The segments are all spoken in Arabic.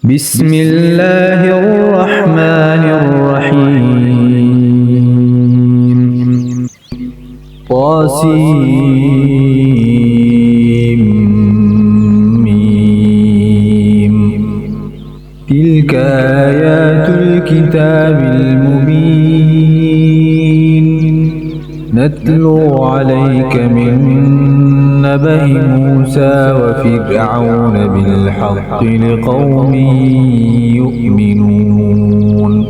بسم الله الرحمن الرحيم طاسيم تلك آيات الكتاب المبين نتلو عليك من نبأ موسى وفرعون بالحق لقوم يؤمنون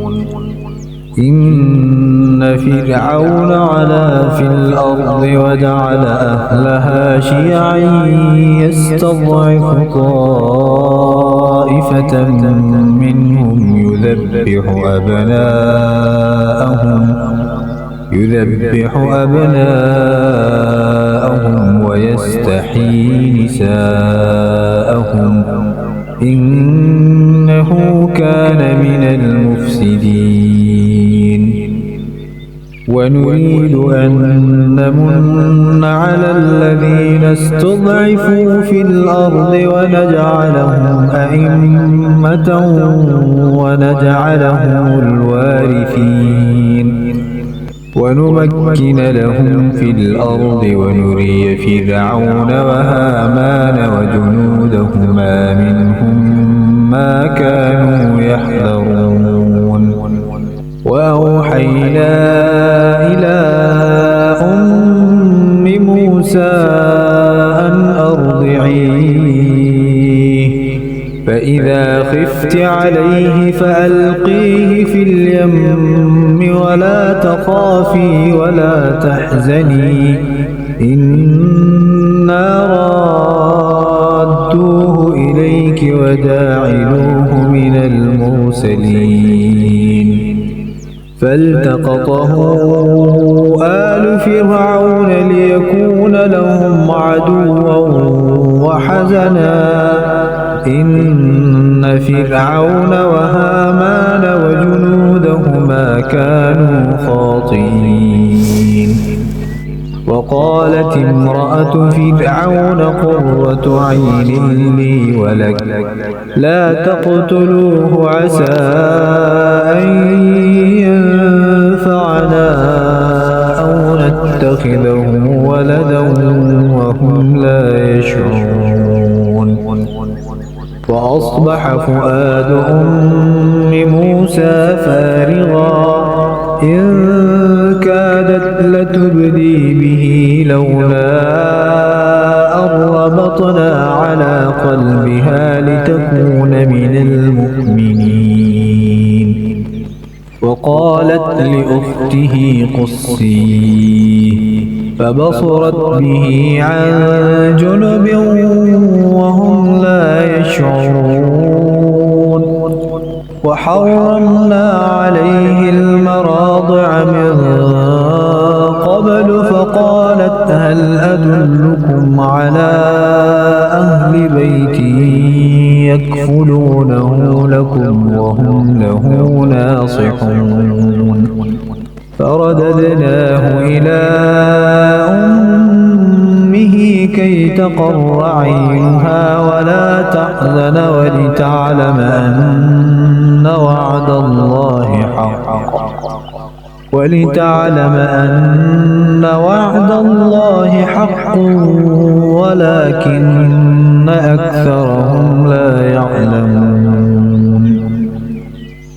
إن فرعون علا في الأرض وجعل أهلها شيعا يستضعف طائفة منهم يذبح أبناءهم ويستحيي نساءهم إنه كان من المفسدين ونريد أن نمن على الذين استضعفوا في الأرض ونجعلهم أئمة ونجعلهم الوارثين ونمكن لهم في الأرض ونري فرعون وهامان وجنودهما منهم ما كانوا يحذرون وأوحينا إلى أم موسى أن أرضعيه فإذا خفت عليه فألقيه في اليم ولا تخافي ولا تحزني إنا رادوه إليك وجاعلوه من المرسلين فالتقطه آل فرعون ليكون لهم عدوا وحزنا إن فرعون وهامان وجنودهما كانوا خاطئين وقالت امرأة فرعون قرة عين لي ولك لا تقتلوه عسى أن ينفعنا أو نتخذه ولدا وهم لا يشعرون وأصبح فؤاد أم موسى فارغا إن كادت لتبدي به لولا أن ربطنا على قلبها لتكون من المؤمنين وقالت لأخته قصيه فبصرت به عن جنب وهم لا يشعرون وحرمنا عليه المراضع من قبل فقالت هل أدلكم على أهل بيت يكفلونه لكم وهم له ناصحون فرددناه إلى أمه كي تقر عينها ولا تحزن ولتعلم أن وعد الله حق ولكن أكثرهم لا يعلمون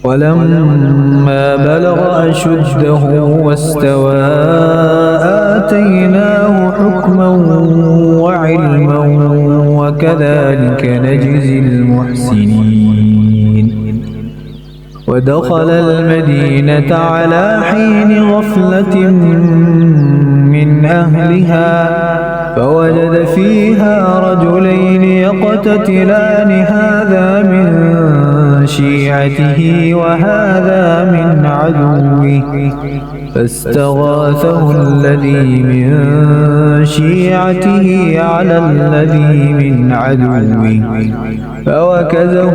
ولما بلغ أشده واستوى آتيناه حكما وعلما وكذلك نجزي المحسنين ودخل المدينة على حين غفلة من أهلها فوجد فيها رجلين يقتتلان هذا من شيعته وهذا من عدوه فاستغاثه الذي من شيعته على الذي من عدوه فوكزه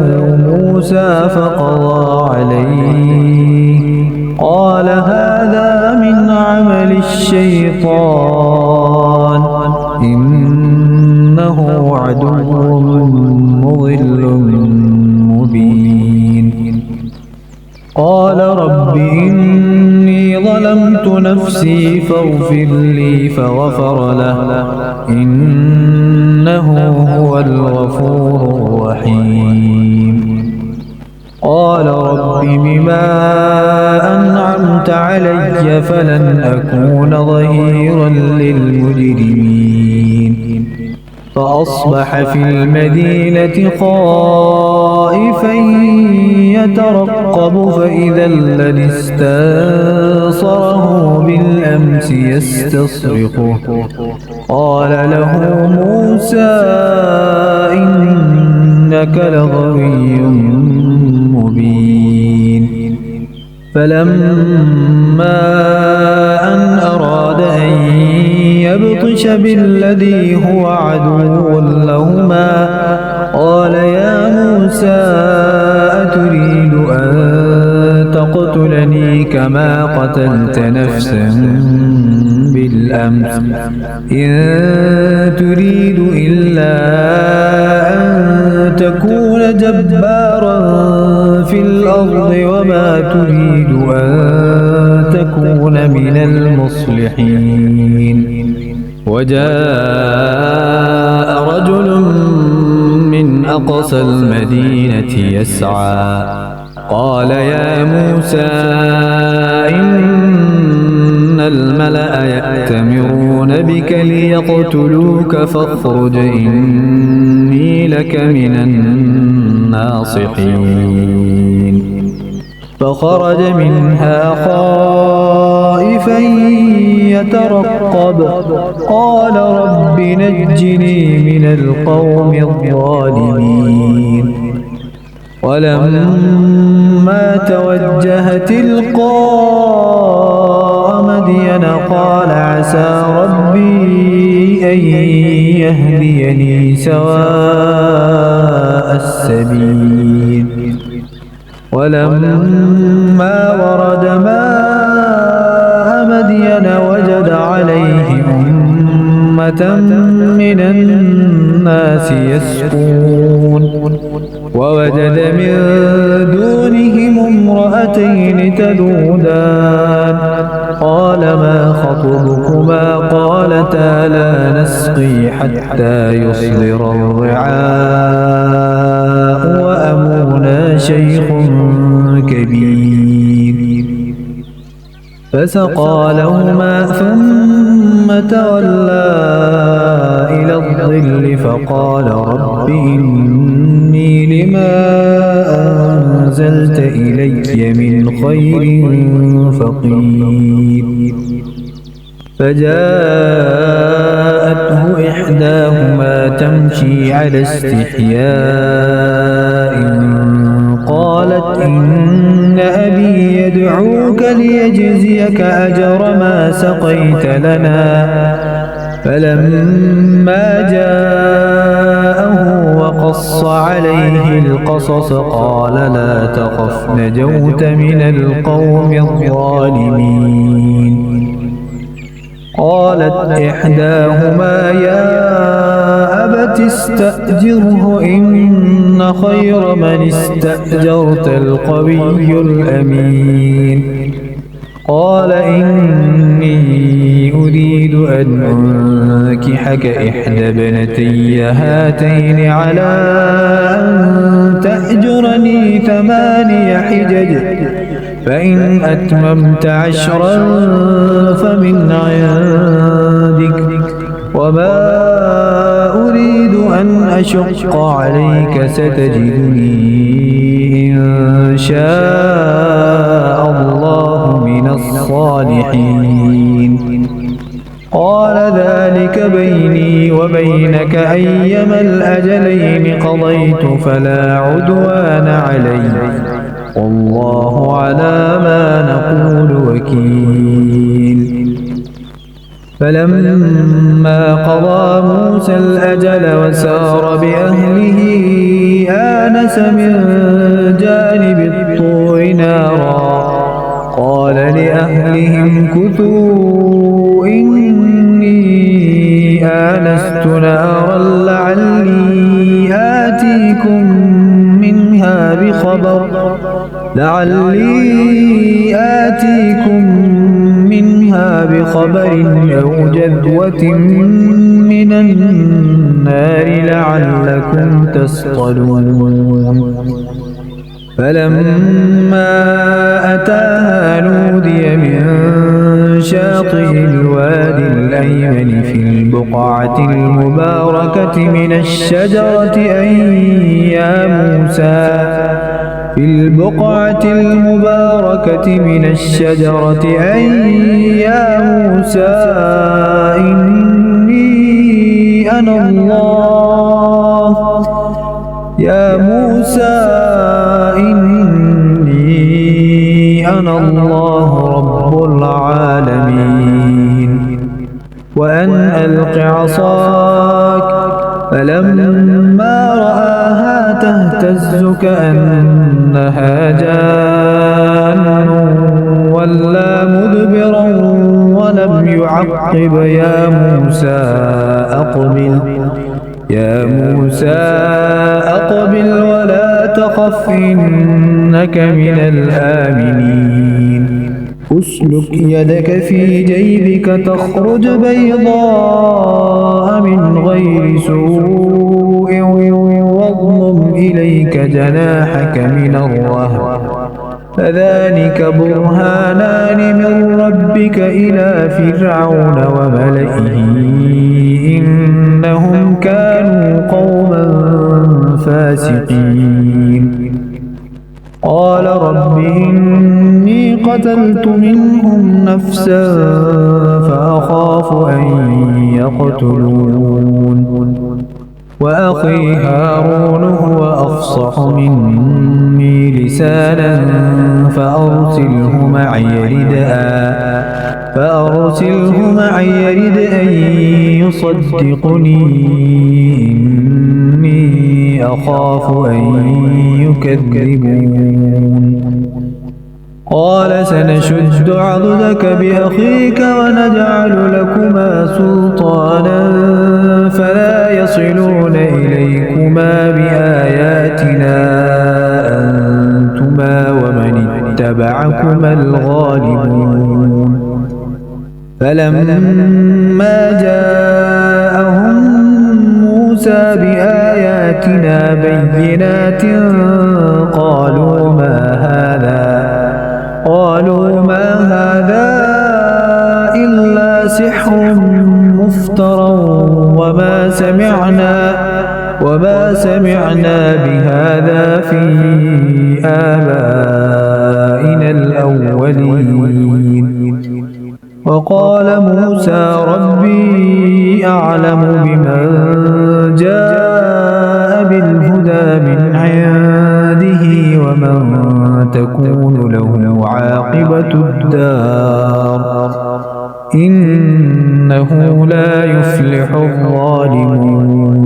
موسى فقضى عليه قال هذا من عمل الشيطان إنه عدو مضل مبين قال رب إني ظلمت نفسي فاغفر لي فغفر له إنه هو الغفور الرحيم قال رب بما أنعمت علي فلن أكون ظهيرا للمجرمين فأصبح في المدينة خائفا يترقب فإذا الذي استنصره بالأمس يستصرخه قال له موسى إنك لغوي مبين فلما أن أراد أن يبطش بالذي هو عدو لهما قال يا موسى أتريد أن تقتلني كما قتلت نفسا بالأمس إن تريد إلا أن تكون جبارا في الأرض وما تريد أن تكون من المصلحين وجاء رجل من أقصى المدينة يسعى قال يا موسى إن الملأ يأتمرون بك ليقتلوك فاخرج إني لك من الناصحين فخرج منها خائفا يترقب قال رب نجني من القوم الظالمين ولما توجه تلقاء مدين قال عسى ربي أن يهديني سواء السبيل ولما ورد ماء مدين وجد عليه أمة من الناس يسقون ووجد من دونهم امرأتين تذودان قال ما خطبكما قالتا لا نسقي حتى يصدر الرعاء وأبونا شيخ كبير فسقى لهما ثم تولى إلى الظل فقال رب إني لما أنزلت إلي من خير فقير فجاءته إحداهما تمشي على استحياء قالت إن أبي يدعوك ليجزيك أجر ما سقيت لنا فلما جاءه وقص عليه القصص قال لا تخف نجوت من القوم الظالمين قالت إحداهما يا أبت استأجره إن خير من استأجرت القوي الأمين قال إني أريد أن أنكحك إحدى ابنتي هاتين على أن تأجرني 8 حجج فإن أتممت 10 فمن عندك وما أريد أن أشق عليك ستجدني إن شاء الله من الصالحين قال ذلك بيني وبينك أيما الأجلين قضيت فلا عدوان علي والله على ما نقول وكيل فلما قضى موسى الأجل وسار بأهله آنس من جانب الطور نارا قال لأهلهم كثوا إني آنست نارا لعلي آتيكم منها آتيكم منها بخبر أو جذوة من النار لعلكم تصطلون فلما أتاها نودي من شاطئ الوادي الأيمن في البقعة المباركة من الشجرة أن يا موسى إني أنا الله رب العالمين وأن ألق عصاك فلما رآها تهتز كأنها جان ولا مدبرا ولم يعقب يا موسى أقبل ولا تخف إنك من الآمنين أسلك يدك في جيبك تخرج بيضاء من غير سوء واضمم إليك جناحك من الرهب فذلك برهانان من ربك إلى فرعون وملئه إنهم كانوا قوما فاسقين قال رب إني قتلت منهم نفسا فأخاف أن يقتلون وأخي هارون هو أفصح مني لسانا فأرسله معي يرد أن يصدقني إني أخاف أن يكذبون قال سنشد عضدك بأخيك ونجعل لكما سلطانا فلا يصلون إليكما بآياتنا أنتما ومن اتبعكما الغالبون فلما جاءهم موسى بآياتنا بينات قالوا ما هذا إلا سحر مفترى وما سمعنا بهذا في آبائنا الأولين وقال موسى ربي أعلم بمن جاء بالهدى من عنده ومن تكون له عاقبة الدار إنه لا يفلح الظالمون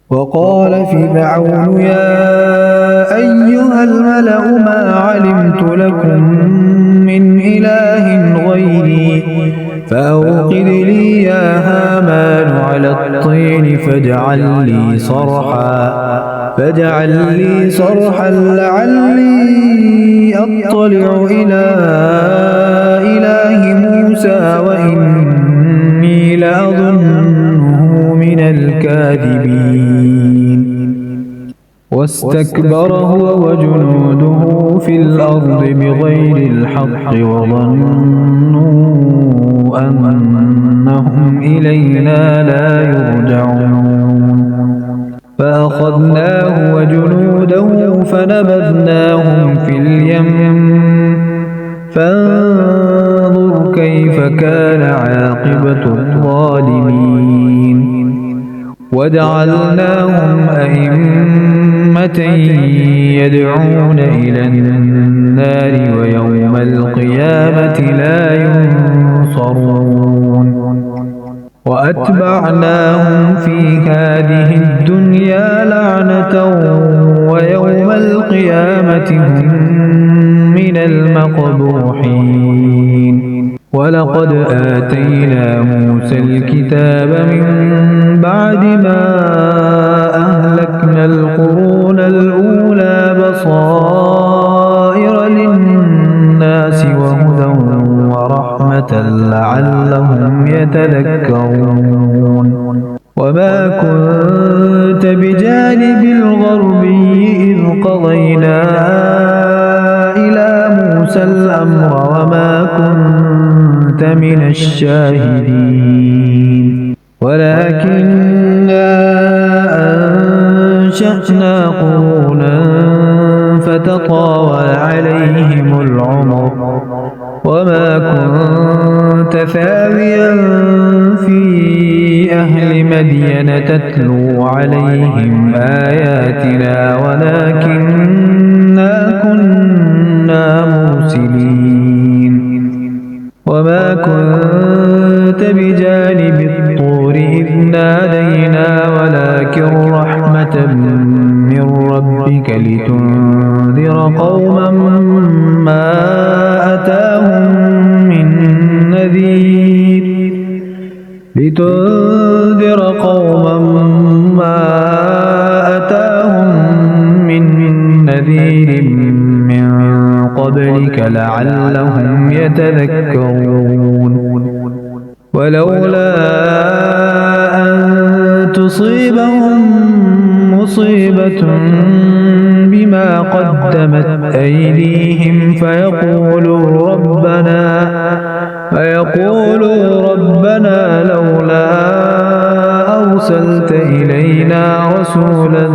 وقال فرعون يا أيها الملأ ما علمت لكم من إله غيري فأوقد لي يا هامان على الطين فاجعل لي صرحا لعلي أطلع إلى إله موسى وإني لأظنه من الكاذبين واستكبر هو وجنوده في الأرض بغير الحق وظنوا أنهم إلينا لا يرجعون فأخذناه وجنوده فنبذناهم في اليم فانظر كيف كان عاقبة الظالمين وجعلناهم أئمة يدعون إلى النار ويوم القيامة لا ينصرون وأتبعناهم في هذه الدنيا لعنة ويوم القيامة هم من المقبوحين ولقد آتينا موسى الكتاب من بعد ما أهلكنا القرون وبصائر للناس وهدى ورحمة لعلهم يتذكرون وما كنت بجانب الغربي إذ قضينا إلى موسى الأمر وما كنت من الشاهدين ولكننا أنشأنا قرونا فتطاول عليهم العمر وما كنت ثاويا في أهل مدين تتلو عليهم آياتنا ولكننا كنا مرسلين وما كنت بجانب الطور إذ نادينا ولكن رحمة من ربك لتنذر قوما ما أتاهم من نذير من قبلك لعلهم يتذكرون ولولا أن تصيبهم مصيبة بما قدمت أيديهم فيقولوا ربنا لولا أرسلت إلينا رسولا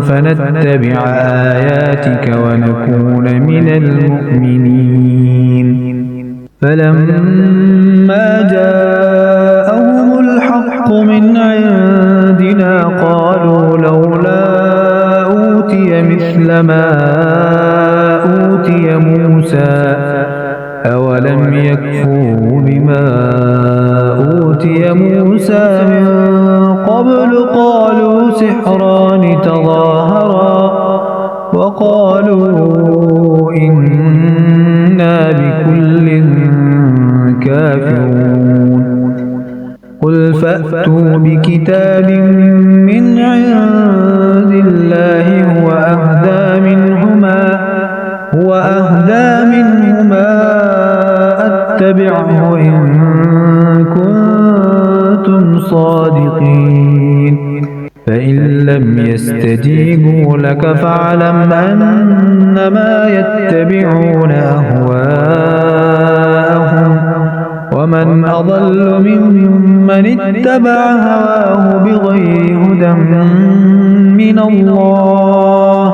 فنتبع آياتك ونكون من المؤمنين فلما جاءهم الحق من عندنا قالوا لولا أوتي مثل ما أوتي موسى أولم يكفروا بما أوتي موسى من قبل قالوا سحران تظاهرا وقالوا إنا بكل كافرون قل فأتوا بكتاب من عند الله هو أهدى منهما أتبعه إن كنتم صادقين فإن لم يستجيبوا لك فاعلم أنما يتبعون أهواءهم ومن أضل ممن اتبع هواه بغير هدى من الله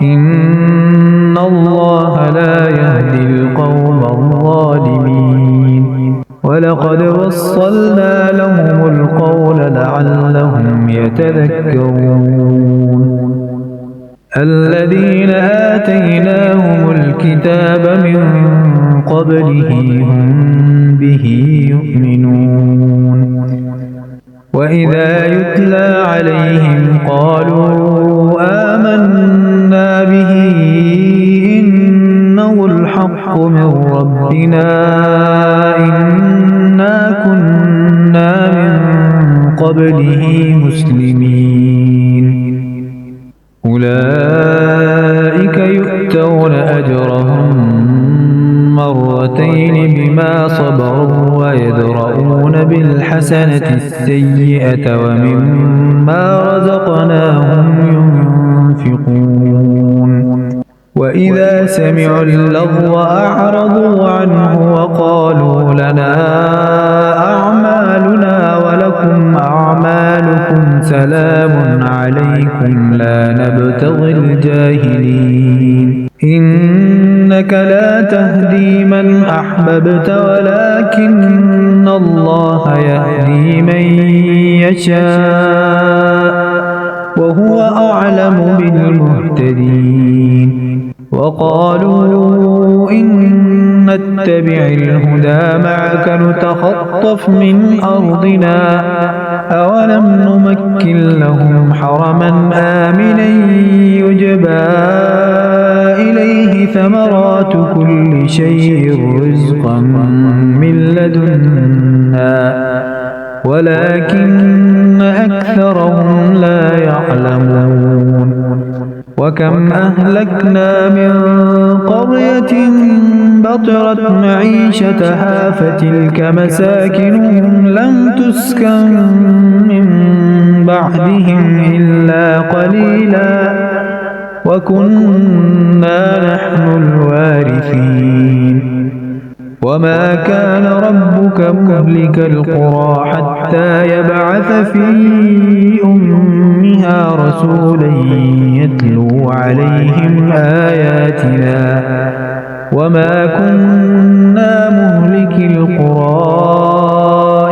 إن الله لا يهدي القوم الظالمين ولقد وصلنا لهم القول لعلهم يتذكرون الذين آتيناهم الكتاب من قبله هم به يؤمنون وإذا يتلى عليهم قالوا آمنا به إنه الحق من ربنا إنا كنا من قبله مسلمين أولئك يؤتون أجرهم مرتين بما صبروا ويدرؤون بالحسنة السيئة ومما رزقناهم ينفقون وإذا سمعوا اللغو أعرضوا عنه وقالوا لنا أعمالنا ولكم أعمالكم سلام عليكم لا نبتغي الجاهلين إنك لا تهدي من أحببت ولكن الله يهدي من يشاء وهو أعلم بالمهتدين وقالوا إن نتبع الهدى معك نتخطف من أرضنا أولم نمكن لهم حرما آمنا يجبى إليه ثمرات كل شيء رزقا من لدنا ولكن أكثرهم لا يعلمون وكم أهلكنا من قرية بطرت معيشتها فتلك مساكنهم لم تسكن من بعدهم إلا قليلا وكنا نحن الوارثين وما كان ربك مهلك القرى حتى يبعث في أمها رسولا يتلو عليهم آياتنا وما كنا مهلك القرى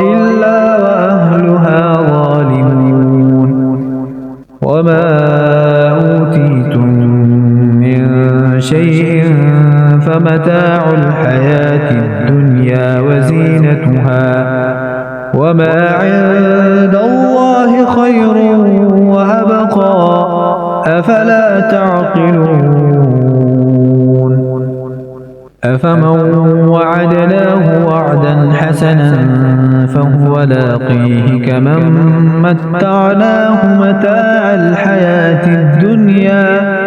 إلا وأهلها ظالمون وما أوتيتم من شيء فمتاع الحياة الدنيا وزينتها وما عند الله خير وأبقى أفلا تعقلون أفمن وعدناه وعدا حسنا فهو لاقيه كمن متعناه متاع الحياة الدنيا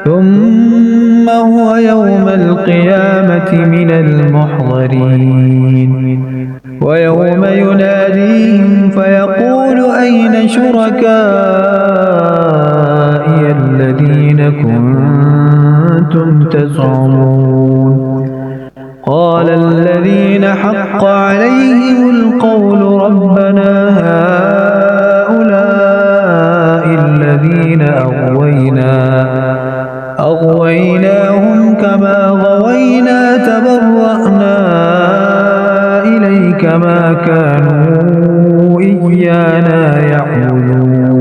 ثم هو يوم القيامة من المحضرين ويوم يناديهم فيقول أين شركائي الذين كنتم تزعمون قال الذين حق عليهم القول ربنا هؤلاء الذين أغويناهم كما غوينا تبرأنا إليك ما كانوا إيانا يعبدون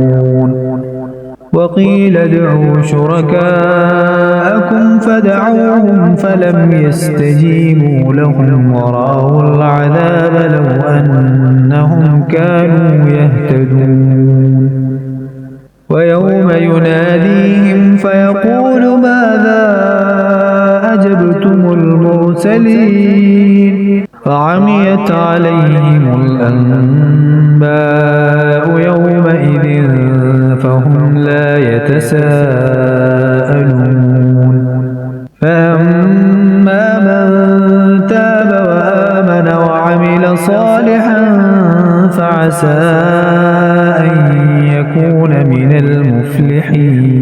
وقيل ادعوا شركاءكم فدعوهم فلم يستجيبوا لهم ورأوا العذاب لو أنهم كانوا يهتدون ويوم يناديهم فيقول ماذا أجبتم المرسلين فعميت عليهم الأنباء يومئذ فهم لا يتساءلون فأما من تاب وآمن وعمل صالحا فعسى أن يكون من المفلحين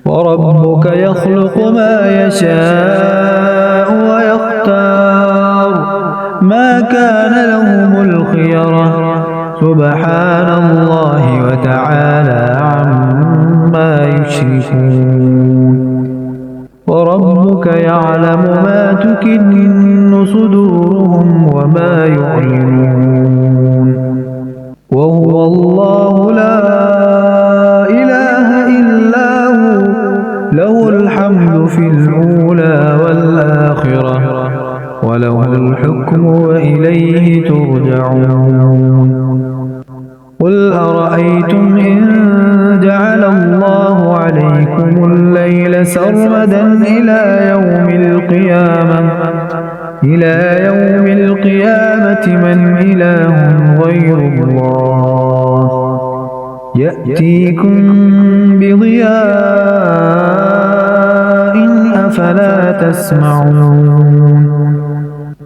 وربك يخلق ما يشاء ويختار ما كان لهم الخيرة سبحان الله وتعالى عما يشركون وربك يعلم ما تكن صدورهم وما يعلنون وهو الله لا إله إلا هو له الحمد في الأولى والآخرة وله الحكم وإليه ترجعون قل أرأيتم إن جعل الله عليكم الليل سرمدا إلى يوم القيامة من إله غير الله يأتيكم بضياء أفلا تسمعون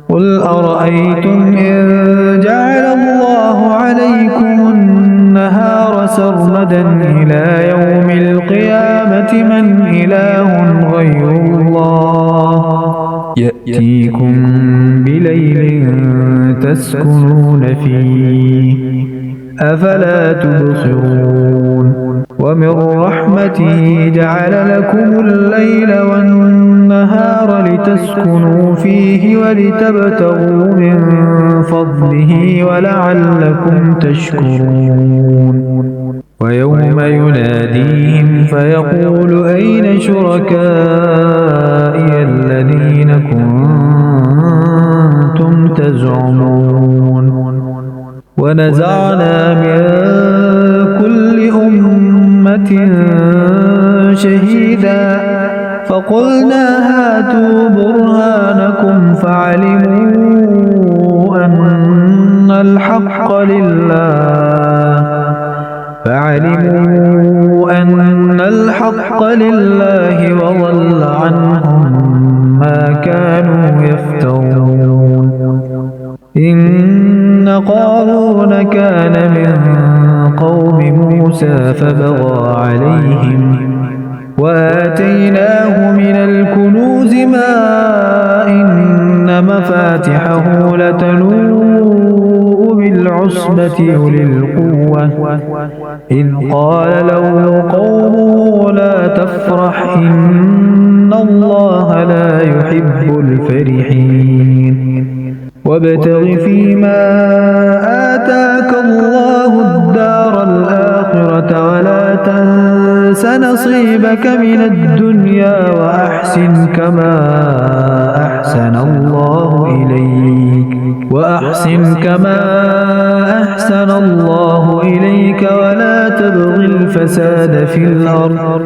قل أرأيتم إن جعل الله عليكم النهار سرمدا إلى يوم القيامة من إله غير الله يأتيكم بليل تسكنون فيه أفلا تبصرون ومن رحمته جعل لكم الليل والنهار لتسكنوا فيه ولتبتغوا من فضله ولعلكم تشكرون ويوم يناديهم فيقول أين شركائي الذين كنتم تزعمون ونزعنا من كل أمة شهيدا فقلنا هاتوا برهانكم فعلموا أن الحق الحق لله وضل عنهم ما كانوا يفترون إن قارون كان من قوم موسى فبغى عليهم وآتيناه من الكنوز ما إن مفاتحه لتنوء بالعصبة أولي القوة إذ قال له قومه لا تفرح إن الله لا يحب الفرحين وابتغ فيما آتاك الله الدار الآخرة ولا تنس نصيبك من الدنيا وأحسن كما أحسن الله إليك ولا تبغ الفساد في الأرض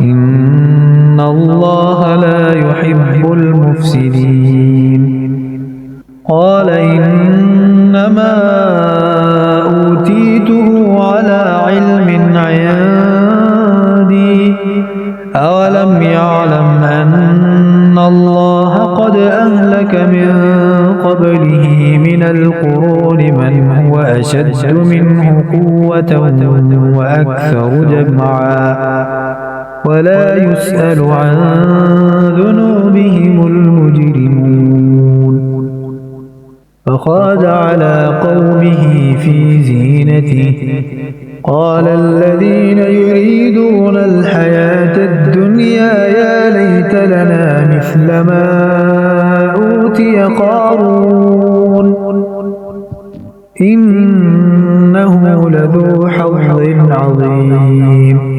إن الله لا يحب المفسدين قال إنما أوتيته على علم عندي أولم يعلم أن الله قد أهلك من قبله من القرون من هو أشد منه قوة وأكثر جمعا ولا يسأل عن ذنوبهم المجرمون فخرج على قومه في زينته قال الذين يريدون الحياة الدنيا يا ليت لنا مثل ما أوتي قارون إنه لذو حظ عظيم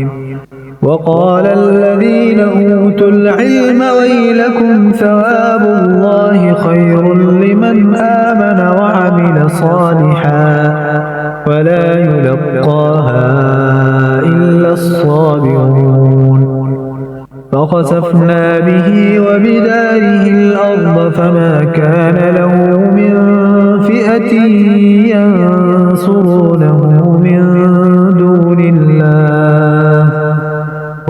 وقال الذين أوتوا العلم ويلكم ثواب الله خير لمن آمن وعمل صالحا ولا يلقاها إلا الصابرون فخسفنا به وبداره الأرض فما كان له من فئة ينصرونه من دون الله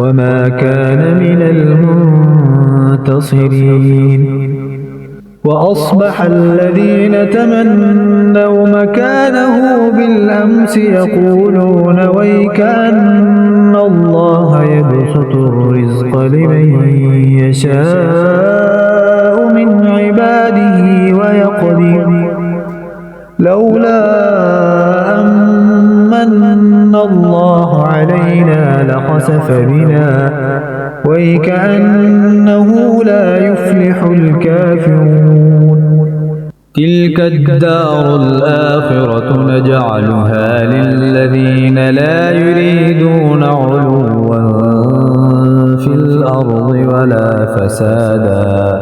وما كان من المنتصرين وأصبح الذين تمنوا مكانه بالأمس يقولون ويكأن الله يبسط الرزق لمن يشاء من عباده ويقدر لولا أمن الله علينا لخسف بنا ويكأنه لا يفلح الكافرون تلك الدار الآخرة نجعلها للذين لا يريدون علوا في الأرض ولا فسادا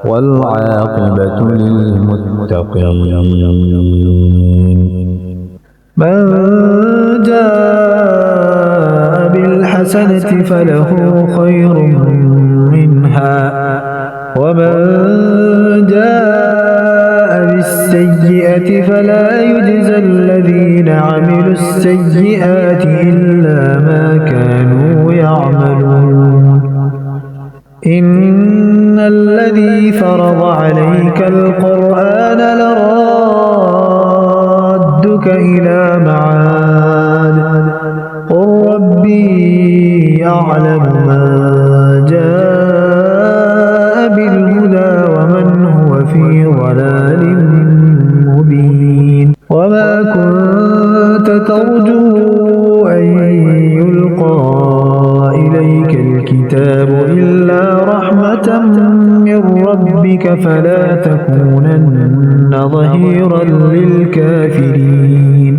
والعاقبة للمتقين من جاء بالحسنة فله خير منها ومن جاء بالسيئة فلا يجزى الذين عملوا السيئات إلا ما كانوا يعملون إن الذي فرض عليك القرآن لرادك إلى معاد قل ربي أعلم ما جاء بالهدى ومن هو في ضلال مبين وما كنت ترجو أن يلقى إليك الكتاب إلا رحمة من ربك فلا تكونن ظهيرا للكافرين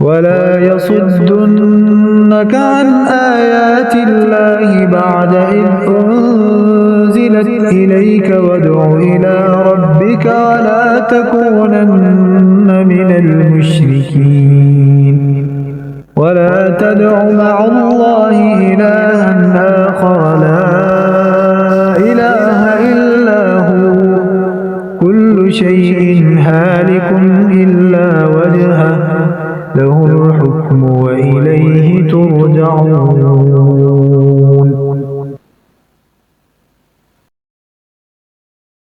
ولا يصدنك عن آيات الله بعد إذ أنزلت إليك وادع إلى ربك ولا تكونن من المشركين ولا تدع مع